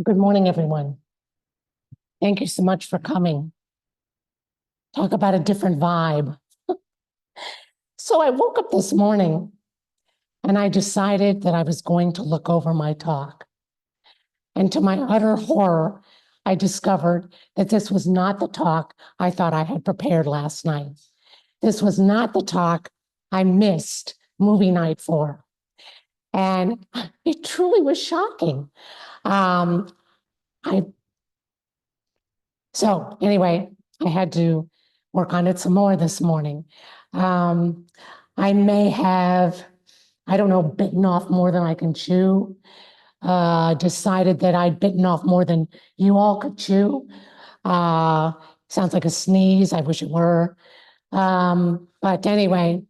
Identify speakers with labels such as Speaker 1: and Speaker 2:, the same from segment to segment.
Speaker 1: Good morning, everyone. Thank you so much for coming. Talk about a different vibe. So I woke up this morning and I decided that I was going to look over my talk. And to my utter horror, I discovered that this was not the talk I thought I had prepared last night. This was not the talk I missed movie night for. And it truly was shocking. Um, I So anyway, I had to work on it some more this morning. Um, I may have, I don't know, bitten off more than I can chew. Decided that I'd bitten off more than you all could chew. Uh, Sounds like a sneeze. I wish it were. But anyway,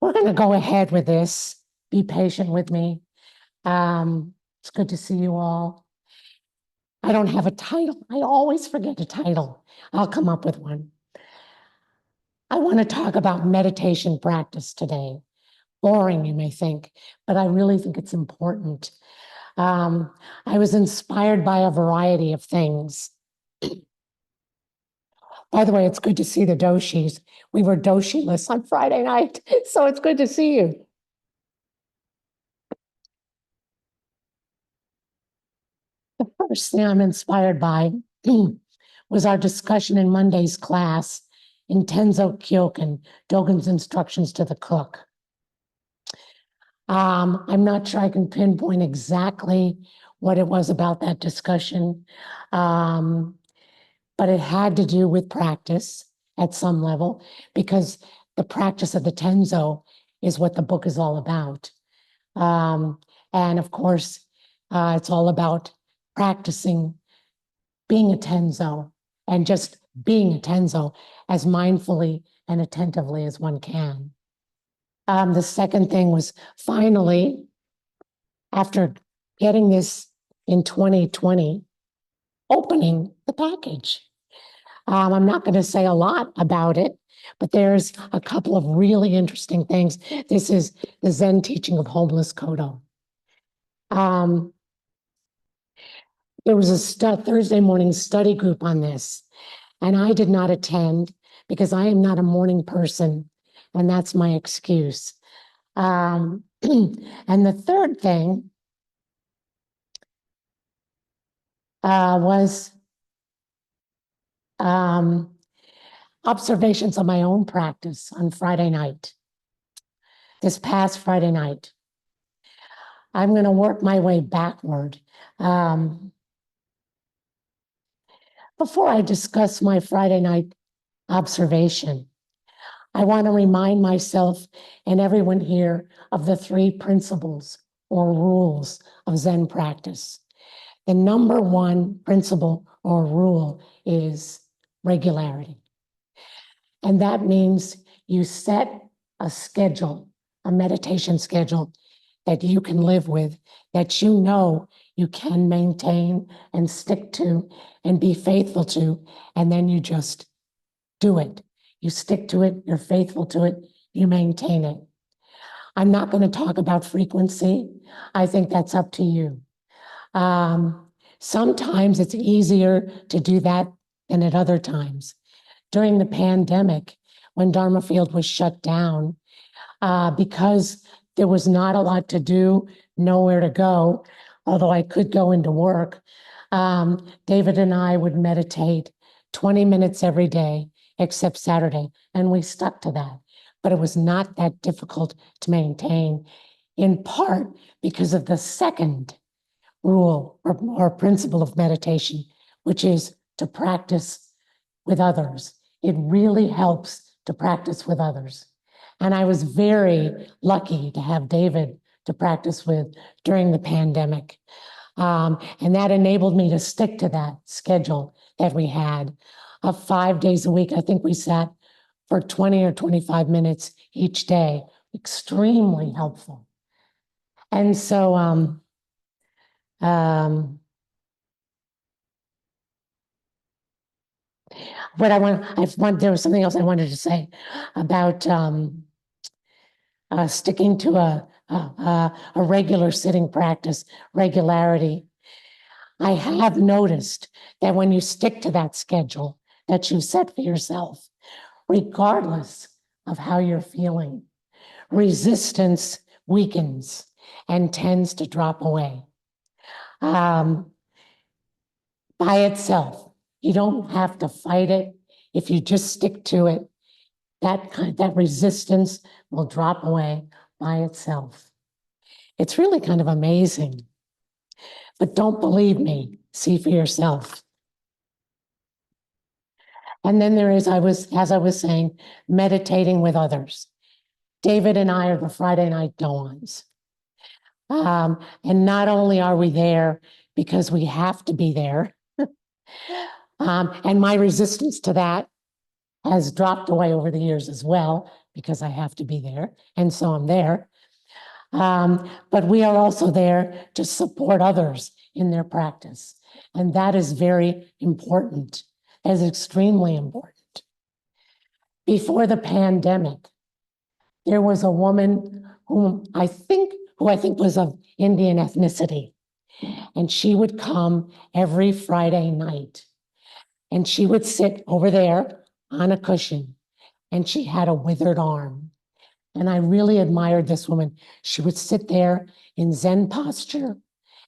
Speaker 1: we're going to go ahead with this. Be patient with me. It's good to see you all. I don't have a title. I always forget a title. I'll come up with one. I want to talk about meditation practice today. Boring, you may think, but I really think it's important. I was inspired by a variety of things. By the way, it's good to see the doshis. We were doshi-less on Friday night, so it's good to see you. The first thing I'm inspired by was our discussion in Monday's class in Tenzo Kyoken, Dogen's instructions to the cook. I'm not sure I can pinpoint exactly what it was about that discussion, but it had to do with practice at some level, because the practice of the Tenzo is what the book is all about. And of course, it's all about practicing being a Tenzo and just being a Tenzo as mindfully and attentively as one can. The second thing was, finally, after getting this in 2020, opening the package. I'm not going to say a lot about it, but there's a couple of really interesting things. This is the Zen teaching of homeless Kodo. There was a Thursday morning study group on this, and I did not attend because I am not a morning person, and that's my excuse. And the third thing was observations of my own practice on Friday night, this past Friday night. I'm going to work my way backward. Before I discuss my Friday night observation, I want to remind myself and everyone here of the three principles or rules of Zen practice. The number one principle or rule is regularity. And that means you set a schedule, a meditation schedule that you can live with, that you know you can maintain and stick to and be faithful to, and then you just do it. You stick to it, you're faithful to it, you maintain it. I'm not going to talk about frequency. I think that's up to you. Sometimes it's easier to do that than at other times. During the pandemic, when Dharma Field was shut down, because there was not a lot to do, nowhere to go, although I could go into work, David and I would meditate 20 minutes every day, except Saturday, and we stuck to that. But it was not that difficult to maintain, in part because of the second rule or principle of meditation, which is to practice with others. It really helps to practice with others. And I was very lucky to have David to practice with during the pandemic. And that enabled me to stick to that schedule that we had of 5 days a week. I think we sat for 20 or 25 minutes each day, extremely helpful. And so, there was something else I wanted to say about sticking to a regular sitting practice, regularity. I have noticed that when you stick to that schedule that you set for yourself, regardless of how you're feeling, resistance weakens and tends to drop away. By itself, you don't have to fight it. If you just stick to it, that resistance will drop away by itself. It's really kind of amazing. But don't believe me, see for yourself. And then there is, as I was saying, meditating with others. David and I are the Friday night Dawans. And not only are we there because we have to be there, and my resistance to that has dropped away over the years as well, because I have to be there, and so I'm there. But we are also there to support others in their practice. And that is very important, as extremely important. Before the pandemic, there was a woman who I think was of Indian ethnicity. And she would come every Friday night. And she would sit over there on a cushion. And she had a withered arm. And I really admired this woman. She would sit there in Zen posture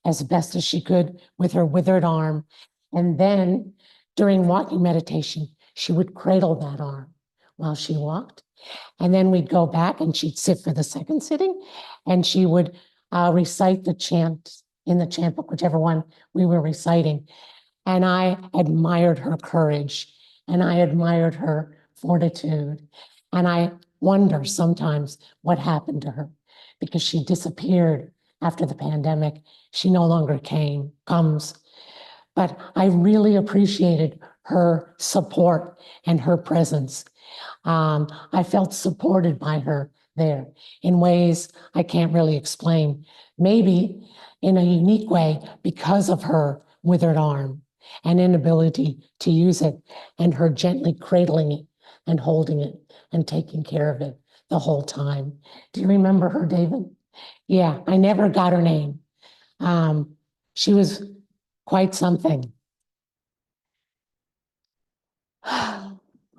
Speaker 1: as best as she could with her withered arm. And then during walking meditation, she would cradle that arm while she walked. And then we'd go back and she'd sit for the second sitting and she would recite the chant in the chant book, whichever one we were reciting. And I admired her courage and I admired her fortitude. And I wonder sometimes what happened to her because she disappeared after the pandemic. She no longer comes. But I really appreciated her support and her presence. I felt supported by her there in ways I can't really explain. Maybe in a unique way because of her withered arm and inability to use it and her gently cradling it and holding it and taking care of it the whole time. Do you remember her, David? Yeah, I never got her name. She was quite something.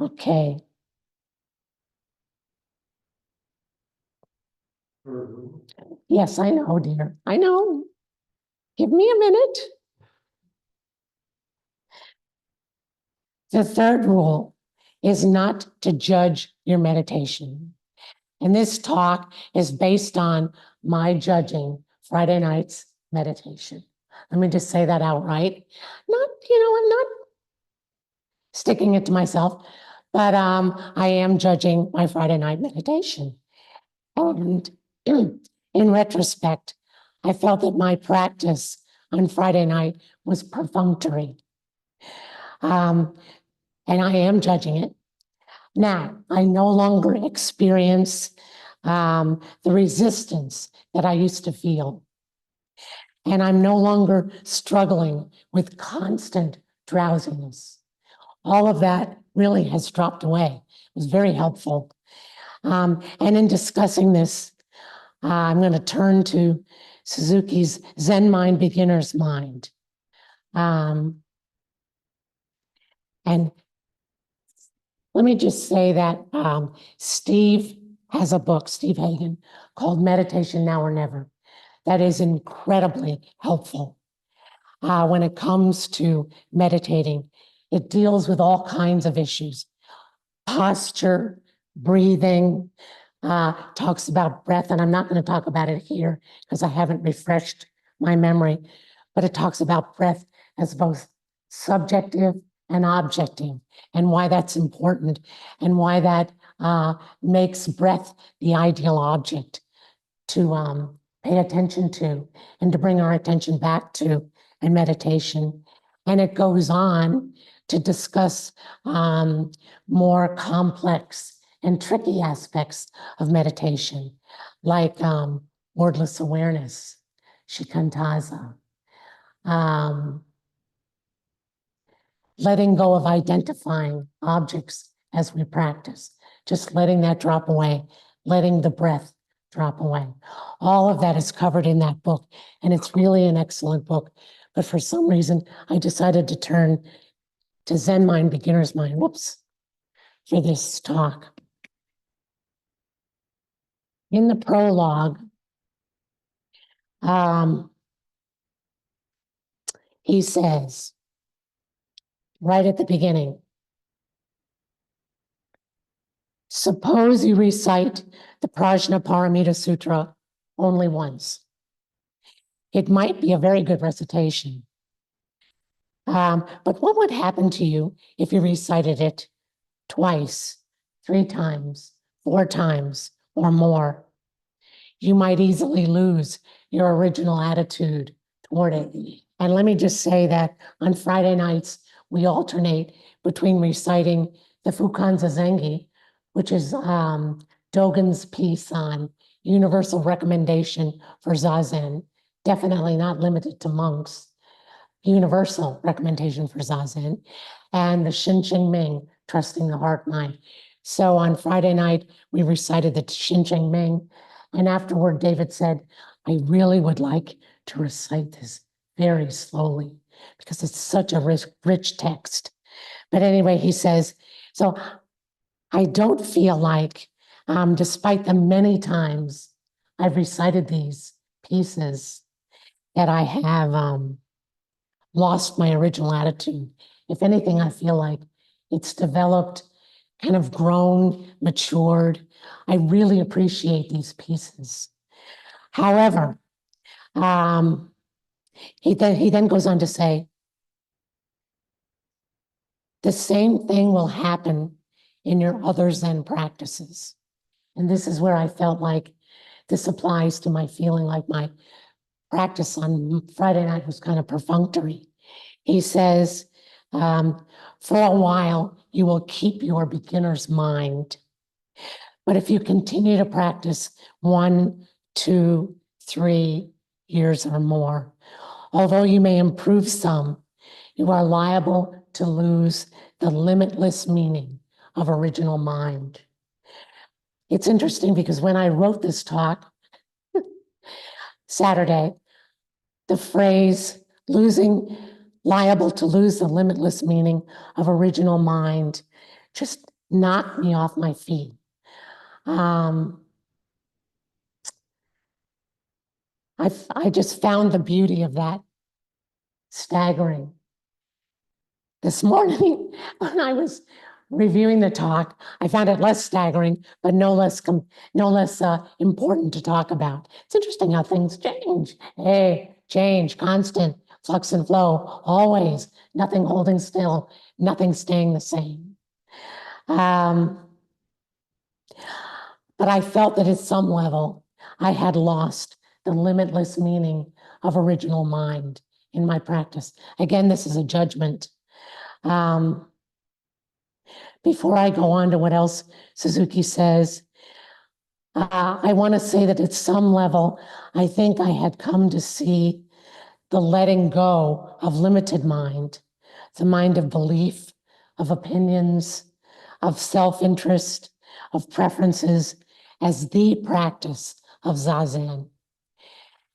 Speaker 1: Okay. Yes, I know, dear. I know. Give me a minute. The third rule is not to judge your meditation. And this talk is based on my judging Friday night's meditation. Let me just say that outright. I'm not sticking it to myself, but I am judging my Friday night meditation. And in retrospect, I felt that my practice on Friday night was perfunctory. And I am judging it. Now, I no longer experience the resistance that I used to feel. And I'm no longer struggling with constant drowsiness. All of that really has dropped away. It was very helpful. And in discussing this, I'm going to turn to Suzuki's Zen Mind, Beginner's Mind. And let me just say that Steve has a book, Steve Hagen, called Meditation Now or Never, that is incredibly helpful when it comes to meditating. It deals with all kinds of issues, posture, breathing, talks about breath, and I'm not going to talk about it here because I haven't refreshed my memory, but it talks about breath as both subjective and objective, and why that's important, and why that makes breath the ideal object to pay attention to and to bring our attention back to in meditation. And it goes on to discuss more complex and tricky aspects of meditation, like wordless awareness, shikantaza, letting go of identifying objects as we practice, just letting that drop away, letting the breath drop away. All of that is covered in that book, and it's really an excellent book. but for some reason, I decided to turn to Zen mind, beginner's mind, for this talk. In the prologue, he says, right at the beginning, suppose you recite the Prajnaparamita Sutra only once. It might be a very good recitation. But what would happen to you if you recited it twice, 3 times, 4 times, or more? You might easily lose your original attitude toward it. And let me just say that on Friday nights, we alternate between reciting the Fukan Zazengi, which is Dogen's piece on universal recommendation for Zazen, definitely not limited to monks, universal recommendation for Zazen, and the Shincheng Ming, trusting the heart mind. So on Friday night, we recited the Shincheng Ming, and afterward, David said, I really would like to recite this very slowly because it's such a rich text. But anyway, he says, so I don't feel like, despite the many times I've recited these pieces, that I have lost my original attitude. If anything, I feel like it's developed, kind of grown, matured. I really appreciate these pieces. However, he then goes on to say, the same thing will happen in your other Zen practices. And this is where I felt like this applies to my feeling like my practice on Friday night was kind of perfunctory. He says, for a while, you will keep your beginner's mind. But if you continue to practice 1, 2, 3 years or more, although you may improve some, you are liable to lose the limitless meaning of original mind. It's interesting because when I wrote this talk Saturday, the phrase liable to lose the limitless meaning of original mind just knocked me off my feet. I just found the beauty of that staggering. This morning, when I was reviewing the talk, I found it less staggering, but no less important to talk about. It's interesting how things change. Hey, change, constant, flux and flow, always, nothing holding still, nothing staying the same. But I felt that at some level, I had lost the limitless meaning of original mind in my practice. Again, this is a judgment. Before I go on to what else Suzuki says, I want to say that at some level, I think I had come to see the letting go of limited mind, the mind of belief, of opinions, of self-interest, of preferences as the practice of Zazen.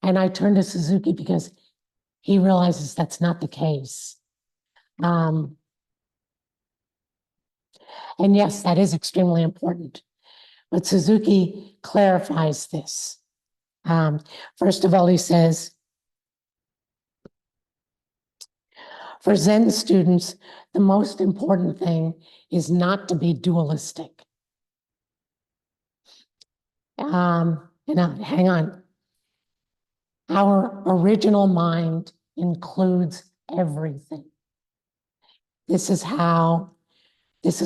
Speaker 1: And I turn to Suzuki because he realizes that's not the case. And yes, that is extremely important. But Suzuki clarifies this. First of all, he says, for Zen students, the most important thing is not to be dualistic. Hang on. Our original mind includes everything. This is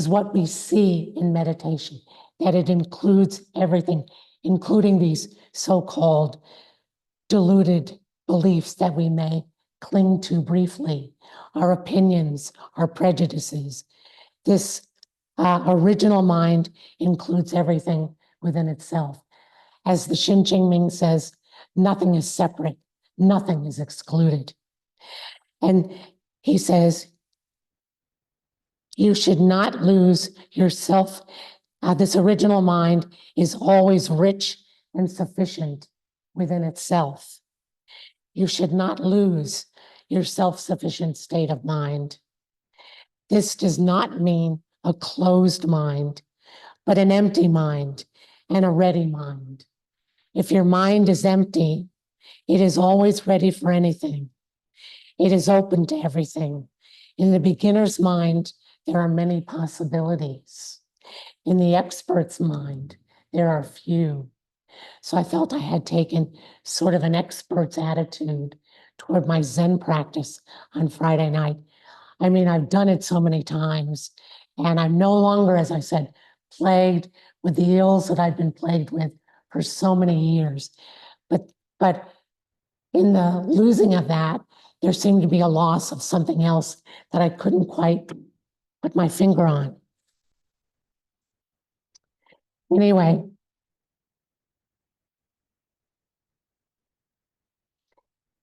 Speaker 1: what we see in meditation, that it includes everything, including these so-called deluded beliefs that we may cling to briefly, our opinions, our prejudices. This original mind includes everything within itself. As the Shincheng Ming says, nothing is separate, nothing is excluded. And he says, you should not lose yourself. This original mind is always rich and sufficient within itself. You should not lose your self-sufficient state of mind. This does not mean a closed mind, but an empty mind and a ready mind. If your mind is empty, it is always ready for anything. It is open to everything. In the beginner's mind, there are many possibilities. In the expert's mind, there are few. So I felt I had taken sort of an expert's attitude toward my Zen practice on Friday night. I mean, I've done it so many times, and I'm no longer, as I said, plagued with the ills that I've been plagued with for so many years. But in the losing of that, there seemed to be a loss of something else that I couldn't quite put my finger on. Anyway,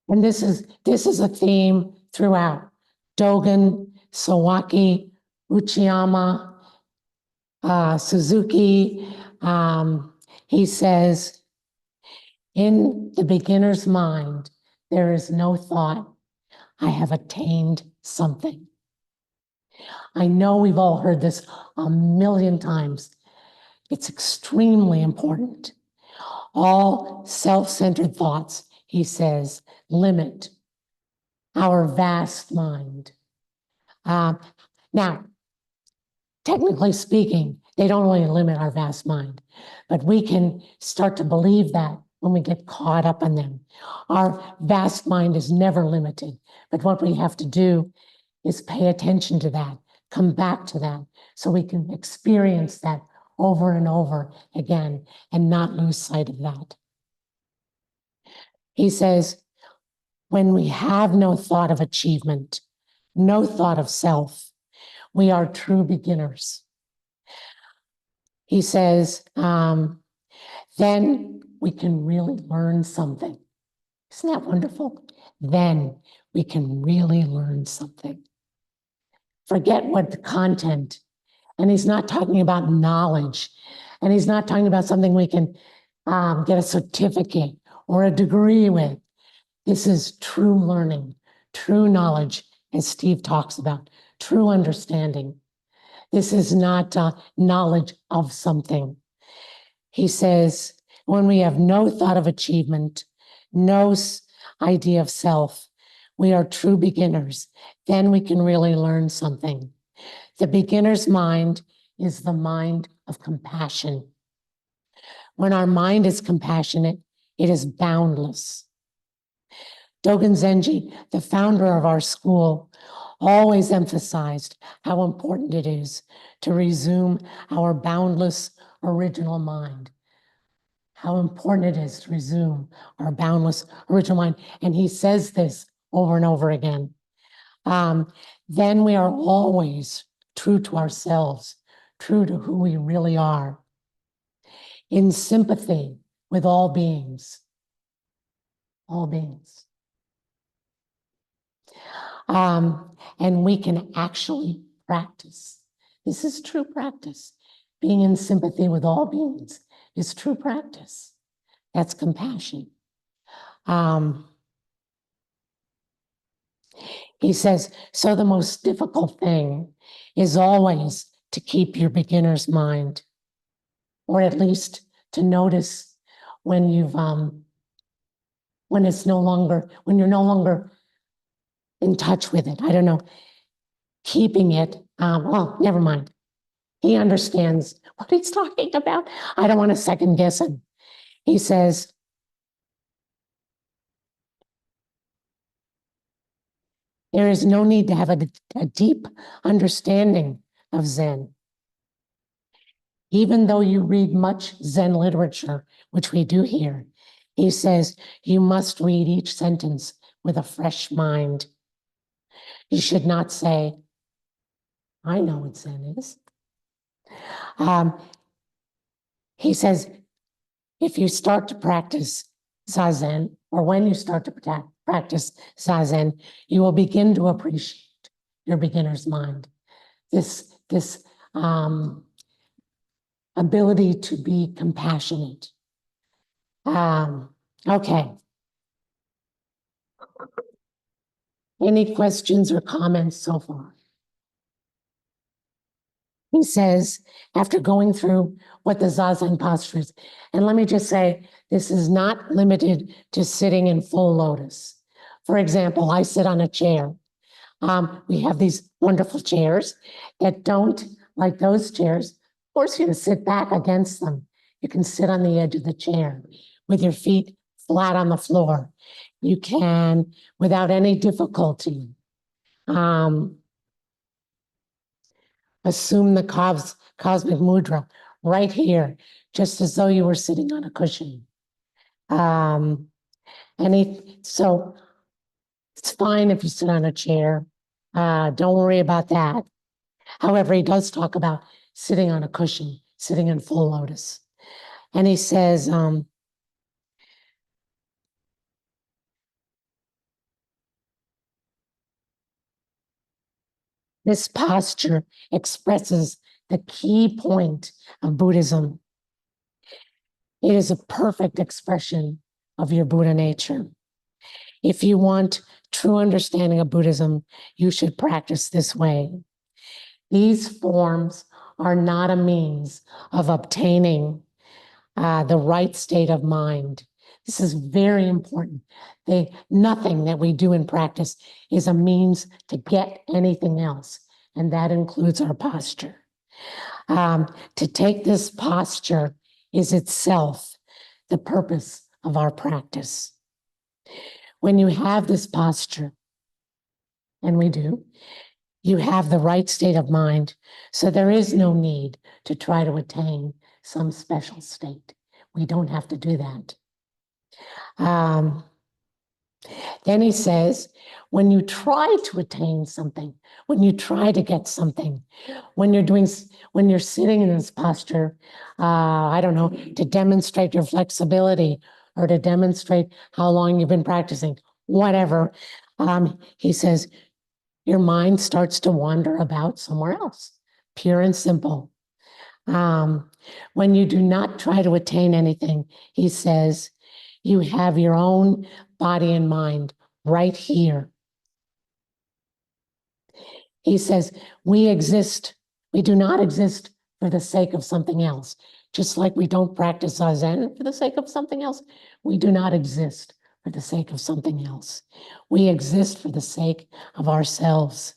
Speaker 1: and this is a theme throughout. Dogen, Sawaki, Uchiyama, Suzuki. He says, in the beginner's mind, there is no thought, I have attained something. I know we've all heard this a million times. It's extremely important. All self-centered thoughts, he says, limit our vast mind. Now, technically speaking, they don't really limit our vast mind, but we can start to believe that when we get caught up in them. Our vast mind is never limited, but what we have to do is pay attention to that, come back to that, so we can experience that over and over again and not lose sight of that. He says, when we have no thought of achievement, no thought of self, we are true beginners. He says, then we can really learn something. Isn't that wonderful? Then we can really learn something. Forget what the content, and he's not talking about knowledge, and he's not talking about something we can get a certificate or a degree with. This is true learning, true knowledge, as Steve talks about, true understanding. This is not knowledge of something. He says, when we have no thought of achievement, no idea of self, we are true beginners. Then we can really learn something. The beginner's mind is the mind of compassion. When our mind is compassionate, it is boundless. Dogen Zenji, the founder of our school, always emphasized how important it is to resume our boundless original mind. How important it is to resume our boundless original mind. And he says this over and over again. Then we are always true to ourselves, true to who we really are, in sympathy with all beings. All beings. And we can actually practice. This is true practice. Being in sympathy with all beings is true practice. That's compassion. He says, so the most difficult thing is always to keep your beginner's mind, or at least to notice when you've, when you're no longer in touch with it. I don't know, keeping it, well, never mind. He understands what he's talking about. I don't want to second guess him. He says, there is no need to have a deep understanding of Zen. Even though you read much Zen literature, which we do here, he says you must read each sentence with a fresh mind. You should not say, I know what Zen is. He says, if you start to practice Zazen, or when you start to practice Zazen, you will begin to appreciate your beginner's mind. This ability to be compassionate. Okay. Any questions or comments so far? He says, after going through what the Zazen posture is, and let me just say, this is not limited to sitting in full lotus. For example, I sit on a chair. We have these wonderful chairs that don't, like those chairs, force you to sit back against them. You can sit on the edge of the chair with your feet flat on the floor. You can, without any difficulty, assume the cosmic mudra right here, just as though you were sitting on a cushion. So it's fine if you sit on a chair. Don't worry about that. However, he does talk about sitting on a cushion, sitting in full lotus. And he says, this posture expresses the key point of Buddhism. It is a perfect expression of your Buddha nature. If you want true understanding of Buddhism, you should practice this way. These forms are not a means of obtaining the right state of mind. This is very important. Nothing that we do in practice is a means to get anything else, and that includes our posture. To take this posture is itself the purpose of our practice. When you have this posture, and we do, you have the right state of mind, so there is no need to try to attain some special state. We don't have to do that. Then he says, when you try to attain something, when you try to get something, when you're sitting in this posture, I don't know, to demonstrate your flexibility or to demonstrate how long you've been practicing, whatever, he says, your mind starts to wander about somewhere else, pure and simple. When you do not try to attain anything, he says, you have your own body and mind right here. He says, we do not exist for the sake of something else. Just like we don't practice Zazen for the sake of something else, we do not exist for the sake of something else. We exist for the sake of ourselves.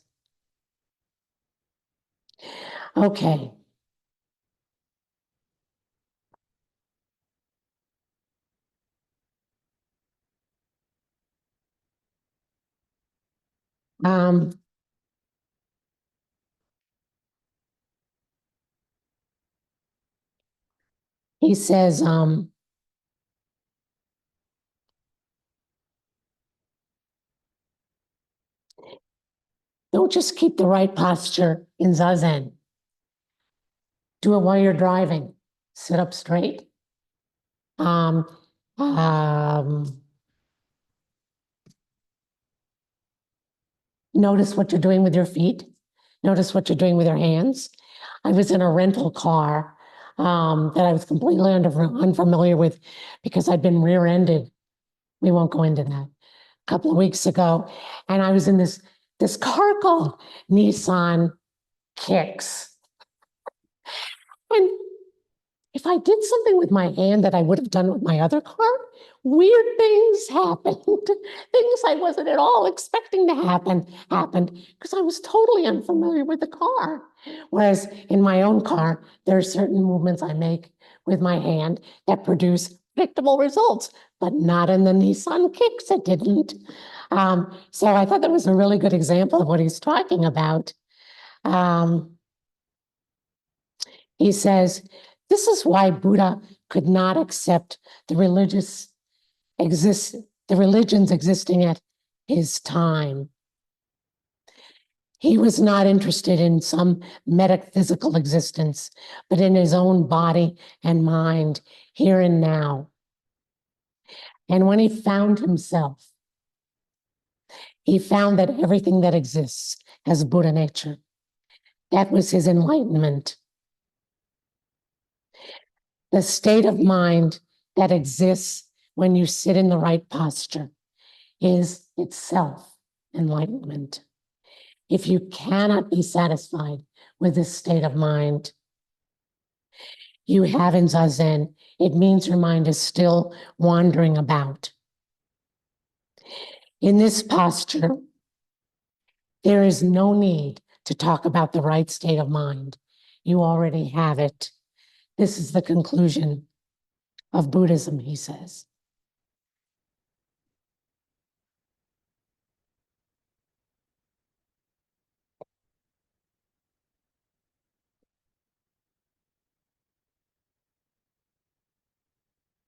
Speaker 1: Okay. He says, don't just keep the right posture in Zazen. Do it while you're driving. Sit up straight. Um, Notice what you're doing with your feet. Notice what you're doing with your hands. I was in a rental car that I was completely unfamiliar with because I'd been rear-ended. We won't go into that. A couple of weeks ago, and I was in this car called Nissan Kicks. And if I did something with my hand that I would have done with my other car, weird things happened. Things I wasn't at all expecting to happened because I was totally unfamiliar with the car. Whereas in my own car, there are certain movements I make with my hand that produce predictable results, but not in the Nissan Kicks, it didn't. So I thought that was a really good example of what he's talking about. He says, this is why Buddha could not accept the religions existing at his time. He was not interested in some metaphysical existence, but in his own body and mind, here and now. And when he found himself, he found that everything that exists has Buddha nature. That was his enlightenment. The state of mind that exists when you sit in the right posture is itself enlightenment. If you cannot be satisfied with this state of mind you have in Zazen, it means your mind is still wandering about. In this posture, there is no need to talk about the right state of mind. You already have it. This is the conclusion of Buddhism, he says.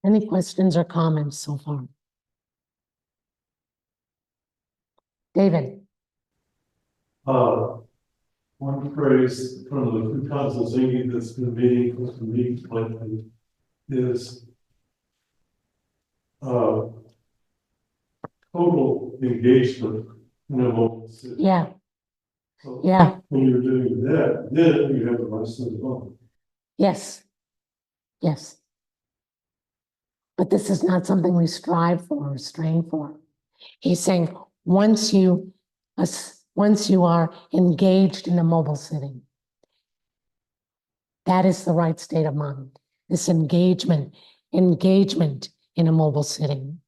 Speaker 1: Any questions or comments so far? David.
Speaker 2: One phrase from the Fukanza Zingi that's been meaningful to me lately is total engagement in a moment.
Speaker 1: Yeah.
Speaker 2: So
Speaker 1: Yeah.
Speaker 2: when you're doing that, then you have the lesson as well.
Speaker 1: Yes. Yes. But this is not something we strive for or strain for. He's saying once you are engaged in a mobile sitting, that is the right state of mind. This engagement in a mobile sitting.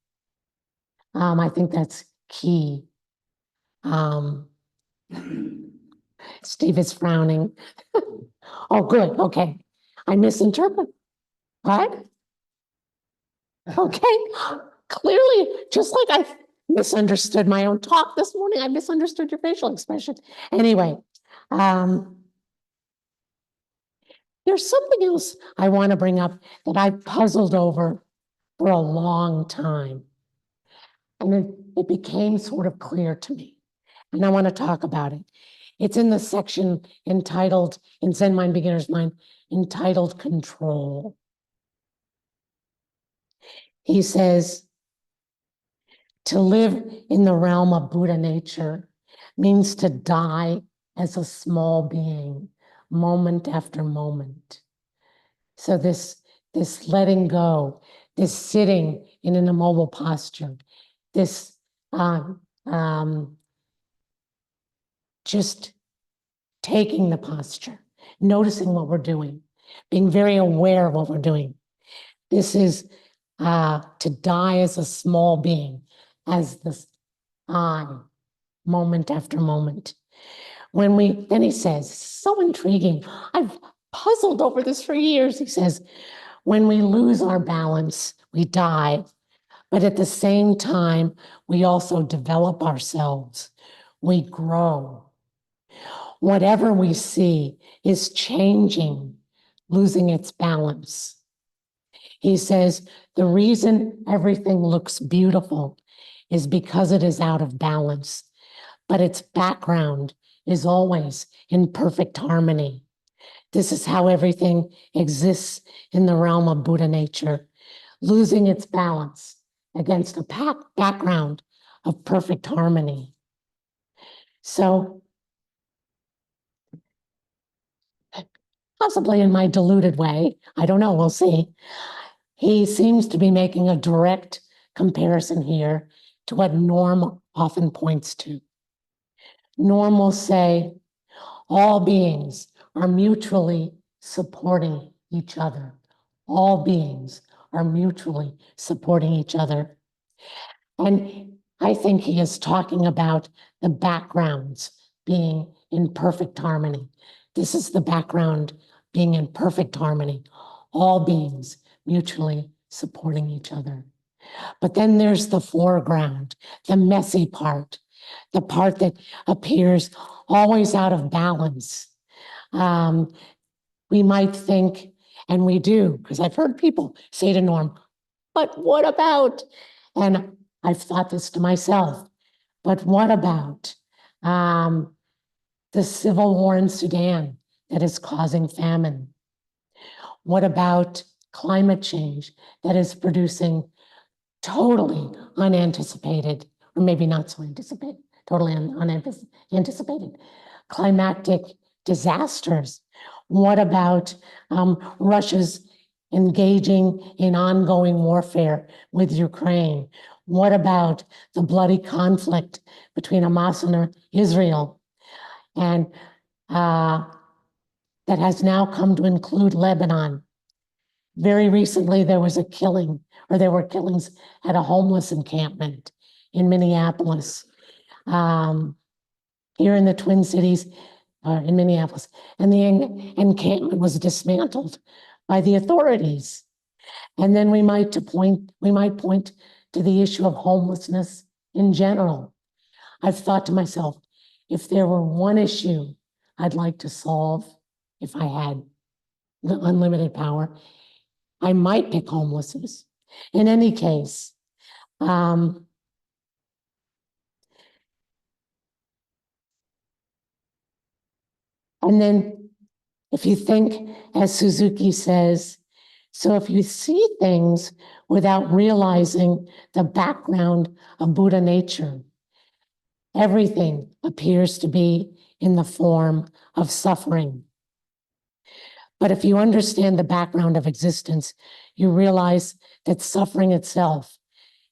Speaker 1: I think that's key. Steve is frowning. Oh, good. Okay. I misinterpret. What? Okay. Clearly, just like I misunderstood my own talk this morning, I misunderstood your facial expression. Anyway, there's something else I want to bring up that I puzzled over for a long time. And it became sort of clear to me. And I want to talk about it. It's in the section entitled, in Zen Mind, Beginner's Mind, entitled Control. He says, to live in the realm of Buddha nature means to die as a small being, moment after moment. So this letting go, this sitting in an immobile posture, this just taking the posture, noticing what we're doing, being very aware of what we're doing. This is to die as a small being, as this I, moment after moment. Then he says, so intriguing. I've puzzled over this for years. He says, when we lose our balance, we die. But at the same time, we also develop ourselves. We grow. Whatever we see is changing, losing its balance. He says, the reason everything looks beautiful is because it is out of balance, but its background is always in perfect harmony. This is how everything exists in the realm of Buddha nature, losing its balance against a background of perfect harmony. So, possibly in my diluted way, I don't know, we'll see. He seems to be making a direct comparison here to what Norm often points to. Norm will say, all beings are mutually supporting each other. All beings are mutually supporting each other. And I think he is talking about the backgrounds being in perfect harmony. This is the background being in perfect harmony. All beings mutually supporting each other. But then there's the foreground, the messy part, the part that appears always out of balance. We might think, and we do, because I've heard people say to Norm, but what about, and I've thought this to myself, but what about the civil war in Sudan that is causing famine? What about climate change that is producing totally unanticipated, or maybe not so anticipated, totally unanticipated climactic disasters? What about Russia's engaging in ongoing warfare with Ukraine? What about the bloody conflict between Hamas and Israel? And that has now come to include Lebanon. Very recently, there was a killing, or there were killings at a homeless encampment in Minneapolis, here in the Twin Cities, or in Minneapolis, and the encampment was dismantled by the authorities. And then we might point to the issue of homelessness in general. I've thought to myself, if there were one issue I'd like to solve, if I had the unlimited power, I might pick homelessness. In any case, and then if you think, as Suzuki says, so if you see things without realizing the background of Buddha nature, everything appears to be in the form of suffering. But if you understand the background of existence, you realize that suffering itself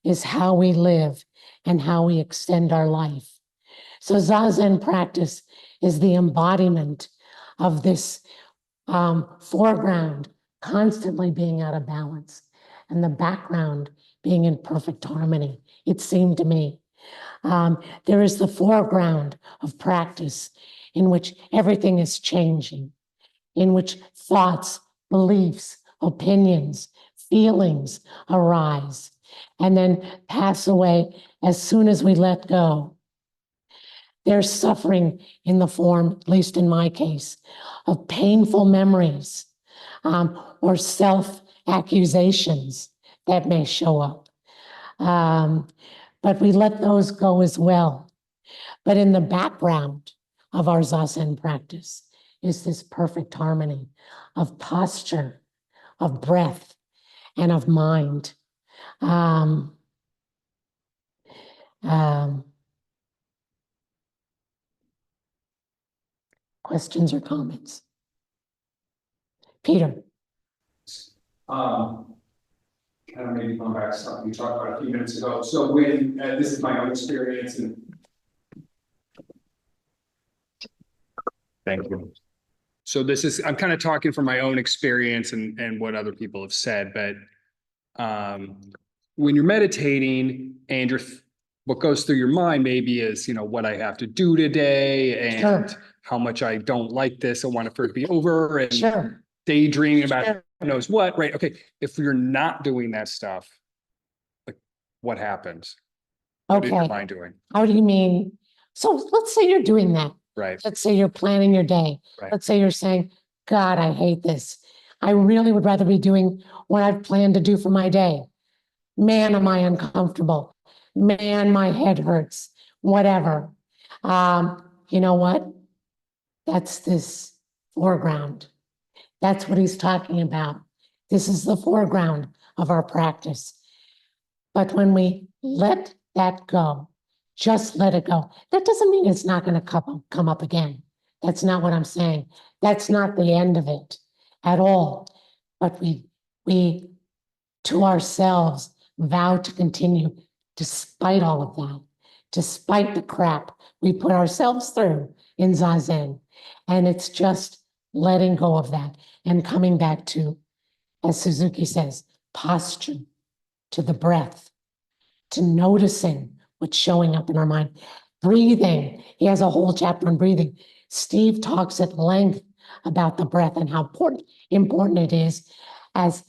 Speaker 1: is how we live and how we extend our life. So Zazen practice is the embodiment of this foreground constantly being out of balance and the background being in perfect harmony, it seemed to me. There is the foreground of practice in which everything is changing, in which thoughts, beliefs, opinions, feelings arise and then pass away as soon as we let go. There's suffering in the form, at least in my case, of painful memories or self-accusations that may show up. But we let those go as well. But in the background of our Zazen practice is this perfect harmony of posture, of breath, and of mind. Questions or comments? Peter.
Speaker 3: Kind of maybe going back to something you talked about a few minutes ago. So when, this is my own experience and. Thank you. So this is, I'm kind of talking from my own experience and what other people have said, but when you're meditating and what goes through your mind maybe is, what I have to do today and
Speaker 1: Sure.
Speaker 3: how much I don't like this. I want it for it to be over and
Speaker 1: Sure.
Speaker 3: daydreaming about
Speaker 1: Sure.
Speaker 3: who knows what, right? Okay. If you're not doing that stuff, like what happens? What is your
Speaker 1: Okay.
Speaker 3: mind doing?
Speaker 1: How do you mean? So let's say you're doing that.
Speaker 3: Right.
Speaker 1: Let's say you're planning your day.
Speaker 3: Right.
Speaker 1: Let's say you're saying, God, I hate this. I really would rather be doing what I've planned to do for my day. Man, am I uncomfortable. Man, my head hurts. Whatever. You know what? That's this foreground. That's what he's talking about. This is the foreground of our practice. But when we let that go, just let it go. That doesn't mean it's not going to come up again. That's not what I'm saying. That's not the end of it at all. But we to ourselves vow to continue despite all of that, despite the crap we put ourselves through in Zazen. And it's just letting go of that and coming back to, as Suzuki says, posture, to the breath, to noticing what's showing up in our mind. Breathing. He has a whole chapter on breathing. Steve talks at length about the breath and how important it is as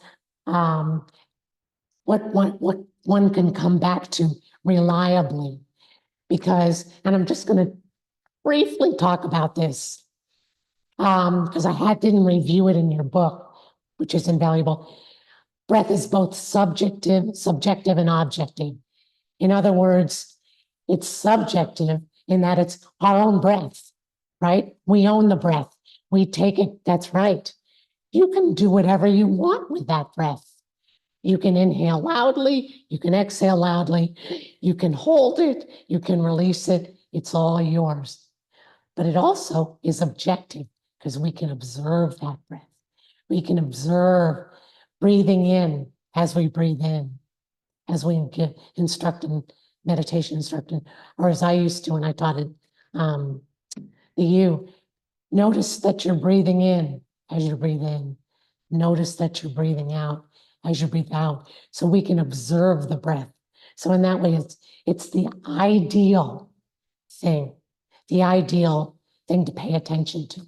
Speaker 1: what one can come back to reliably. Because, and I'm just going to briefly talk about this because I didn't review it in your book, which is invaluable. Breath is both subjective and objective. In other words, it's subjective in that it's our own breath, right? We own the breath. We take it. That's right. You can do whatever you want with that breath. You can inhale loudly. You can exhale loudly. You can hold it. You can release it. It's all yours. But it also is objective because we can observe that breath. We can observe breathing in as we breathe in, as we get instructing, meditation instructing, or as I used to when I taught it, notice that you're breathing in as you breathe in. Notice that you're breathing out as you breathe out, so we can observe the breath. So in that way, it's the ideal thing to pay attention to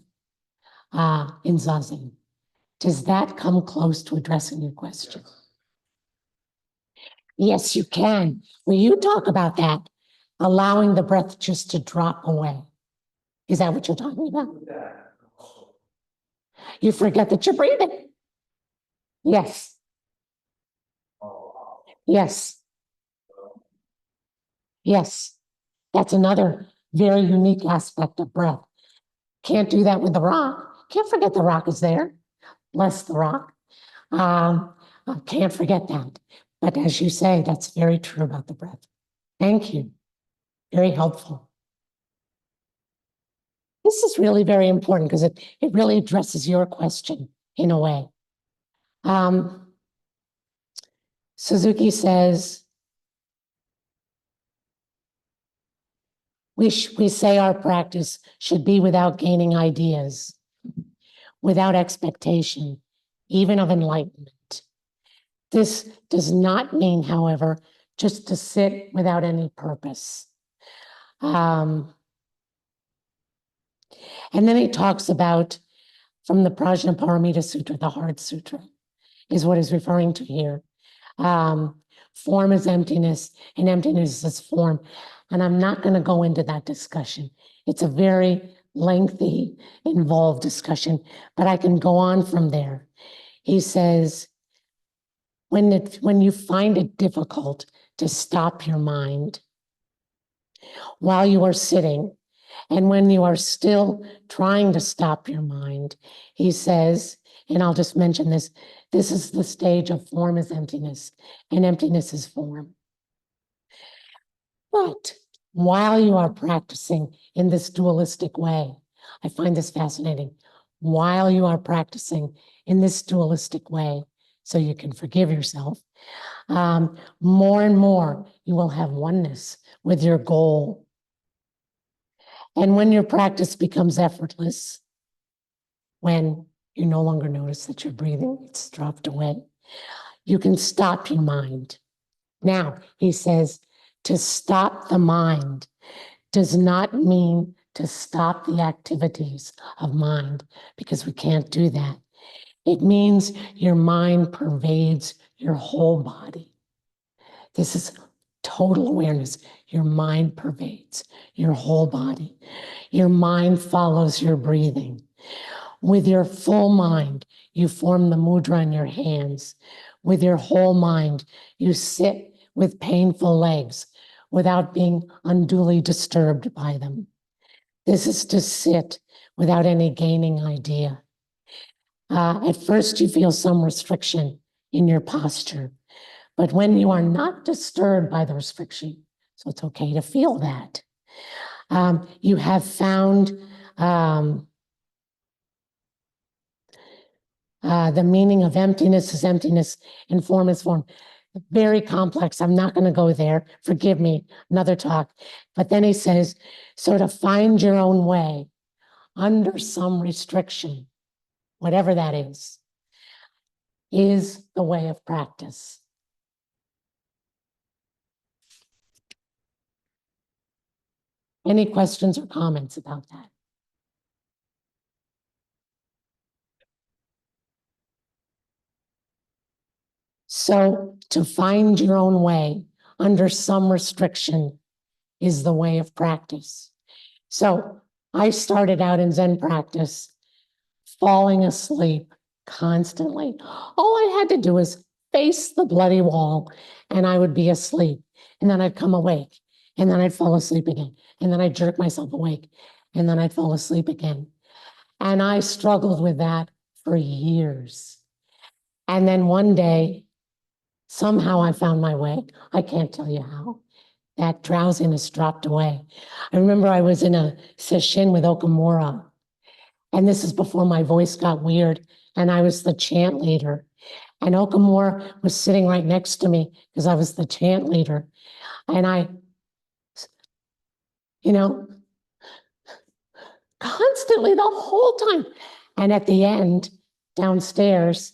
Speaker 1: in Zazen. Does that come close to addressing your question? Yes, you can. Will you talk about that? Allowing the breath just to drop away. Is that what you're talking about? You forget that you're breathing. Yes. Yes. Yes. That's another very unique aspect of breath. Can't do that with the rock. Can't forget the rock is there. Bless the rock. Can't forget that. But as you say, that's very true about the breath. Thank you. Very helpful. This is really very important because it really addresses your question in a way. Suzuki says, we say our practice should be without gaining ideas, without expectation, even of enlightenment. This does not mean, however, just to sit without any purpose. And then he talks about, from the Prajnaparamita Sutra, the Heart Sutra, is what he's referring to here. Form is emptiness, and emptiness is form. And I'm not going to go into that discussion. It's a very lengthy, involved discussion, but I can go on from there. He says, when you find it difficult to stop your mind while you are sitting, and when you are still trying to stop your mind, he says, and I'll just mention this, this is the stage of form is emptiness, and emptiness is form. But while you are practicing in this dualistic way, I find this fascinating. While you are practicing in this dualistic way, so you can forgive yourself, more and more you will have oneness with your goal. And when your practice becomes effortless, when you no longer notice that you're breathing, it's dropped away, you can stop your mind. Now, he says, to stop the mind does not mean to stop the activities of mind, because we can't do that. It means your mind pervades your whole body. This is total awareness. Your mind pervades your whole body. Your mind follows your breathing. With your full mind, you form the mudra in your hands. With your whole mind, you sit with painful legs without being unduly disturbed by them. This is to sit without any gaining idea. At first, you feel some restriction in your posture, but when you are not disturbed by the restriction, so it's okay to feel that, you have found the meaning of emptiness is emptiness and form is form. Very complex. I'm not going to go there. Forgive me, another talk. But then he says, so to find your own way under some restriction, whatever that is the way of practice. Any questions or comments about that? So to find your own way under some restriction is the way of practice. So I started out in Zen practice falling asleep constantly. All I had to do was face the bloody wall and I would be asleep. And then I'd come awake and then I'd fall asleep again. And then I'd jerk myself awake and then I'd fall asleep again. And I struggled with that for years. And then one day, somehow I found my way. I can't tell you how. That drowsiness dropped away. I remember I was in a session with Okamura, and this is before my voice got weird, and I was the chant leader. And Okamura was sitting right next to me because I was the chant leader. And I, you know, constantly the whole time. And at the end, downstairs,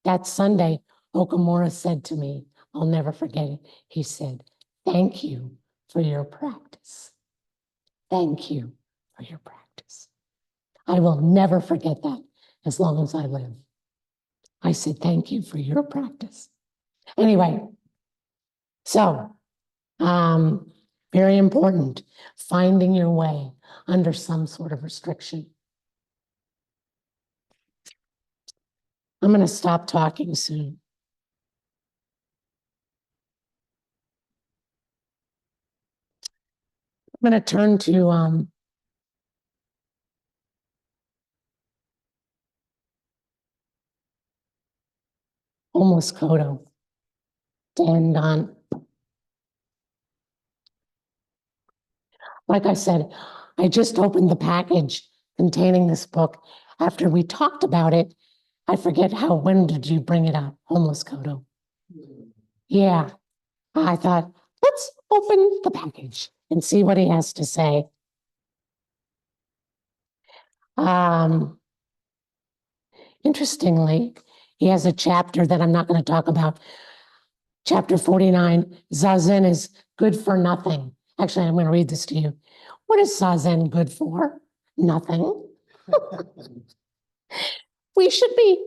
Speaker 1: that Sunday, Okamura said to me, I'll never forget it. He said, "Thank you for your practice. Thank you for your practice." I will never forget that as long as I live. I said, "Thank you for your practice." Anyway, so very important, finding your way under some sort of restriction. I'm going to stop talking soon. I'm going to turn to homeless Kodo to end on. Like I said, I just opened the package containing this book. After we talked about it, I forget when did you bring it up? Homeless Kodo. Yeah, I thought, let's open the package and see what he has to say. Interestingly, he has a chapter that I'm not going to talk about. Chapter 49, Zazen is good for nothing. Actually, I'm going to read this to you. What is Zazen good for? Nothing. We should be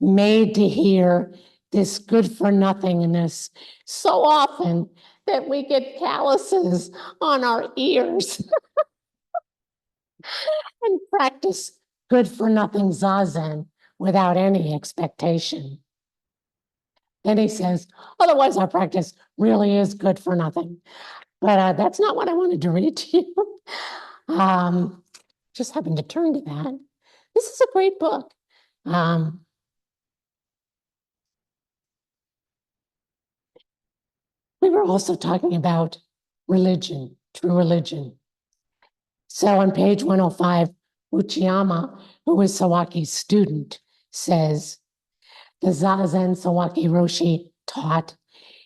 Speaker 1: made to hear this good for nothingness so often that we get calluses on our ears and practice good for nothing Zazen without any expectation. Then he says, otherwise our practice really is good for nothing. But that's not what I wanted to read to you. Just happened to turn to that. This is a great book. We were also talking about religion, true religion. So on page 105, Uchiyama, who was Sawaki's student, says, the Zazen Sawaki Roshi taught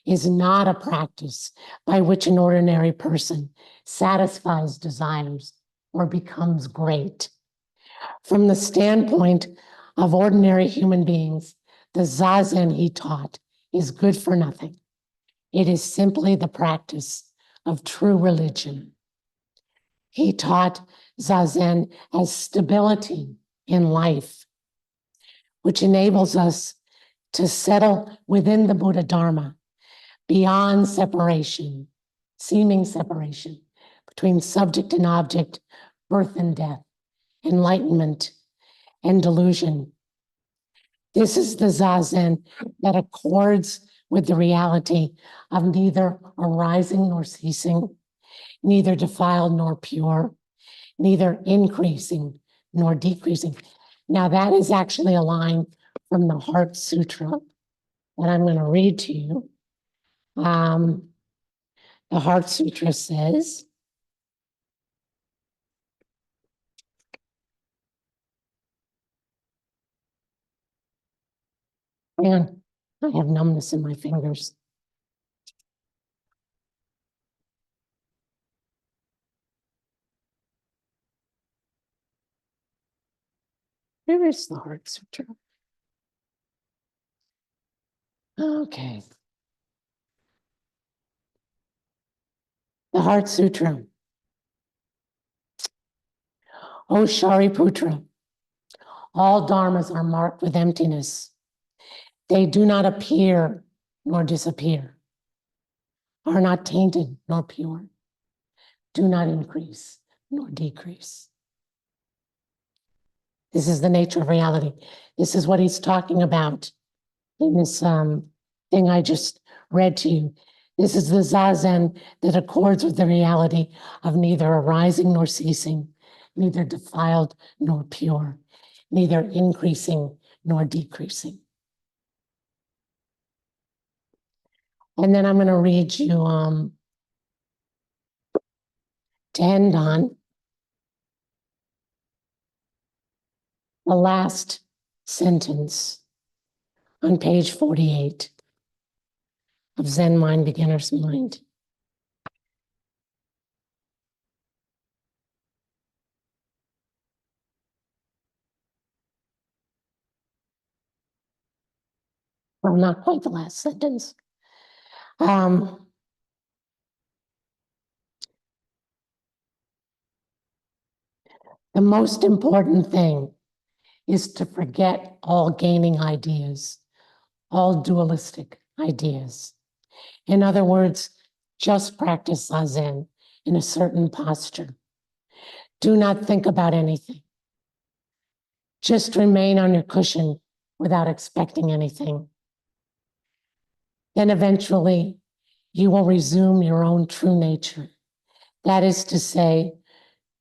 Speaker 1: is not a practice by which an ordinary person satisfies desires or becomes great. From the standpoint of ordinary human beings, the Zazen he taught is good for nothing. It is simply the practice of true religion. He taught Zazen as stability in life, which enables us to settle within the Buddha Dharma, beyond separation, seeming separation between subject and object, birth and death, enlightenment and delusion. This is the Zazen that accords with the reality of neither arising nor ceasing, neither defiled nor pure, neither increasing nor decreasing. Now that is actually a line from the Heart Sutra that I'm going to read to you. The Heart Sutra says, and I have numbness in my fingers. Where is the Heart Sutra? Okay. The Heart Sutra. O Shariputra, all dharmas are marked with emptiness. They do not appear nor disappear, are not tainted nor pure, do not increase nor decrease. This is the nature of reality. This is what he's talking about in this thing I just read to you. This is the Zazen that accords with the reality of neither arising nor ceasing, neither defiled nor pure, neither increasing nor decreasing. And then I'm going to read you to end on the last sentence on page 48 of Zen Mind, Beginner's Mind. Well, not quite the last sentence. Um, the most important thing is to forget all gaining ideas, all dualistic ideas. In other words, just practice Zazen in a certain posture. Do not think about anything. Just remain on your cushion without expecting anything. Then eventually you will resume your own true nature. That is to say,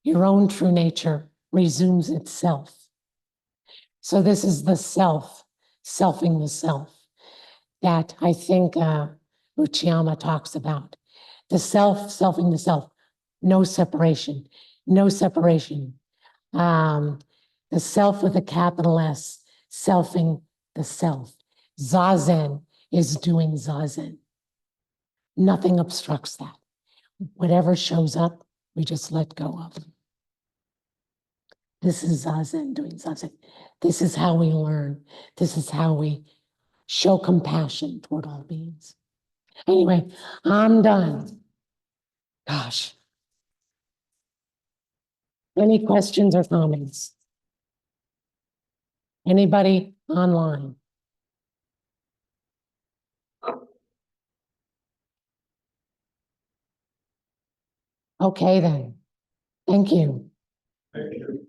Speaker 1: your own true nature resumes itself. So this is the self, selfing the self, that I think Uchiyama talks about. The self, selfing the self, no separation, no separation. The self with a capital S, selfing the self. Zazen is doing Zazen. Nothing obstructs that. Whatever shows up, we just let go of. This is Zazen doing Zazen. This is how we learn. This is how we show compassion toward all beings. Anyway, I'm done. Gosh. Any questions or comments? Anybody online? Okay then. Thank you.
Speaker 2: Thank you.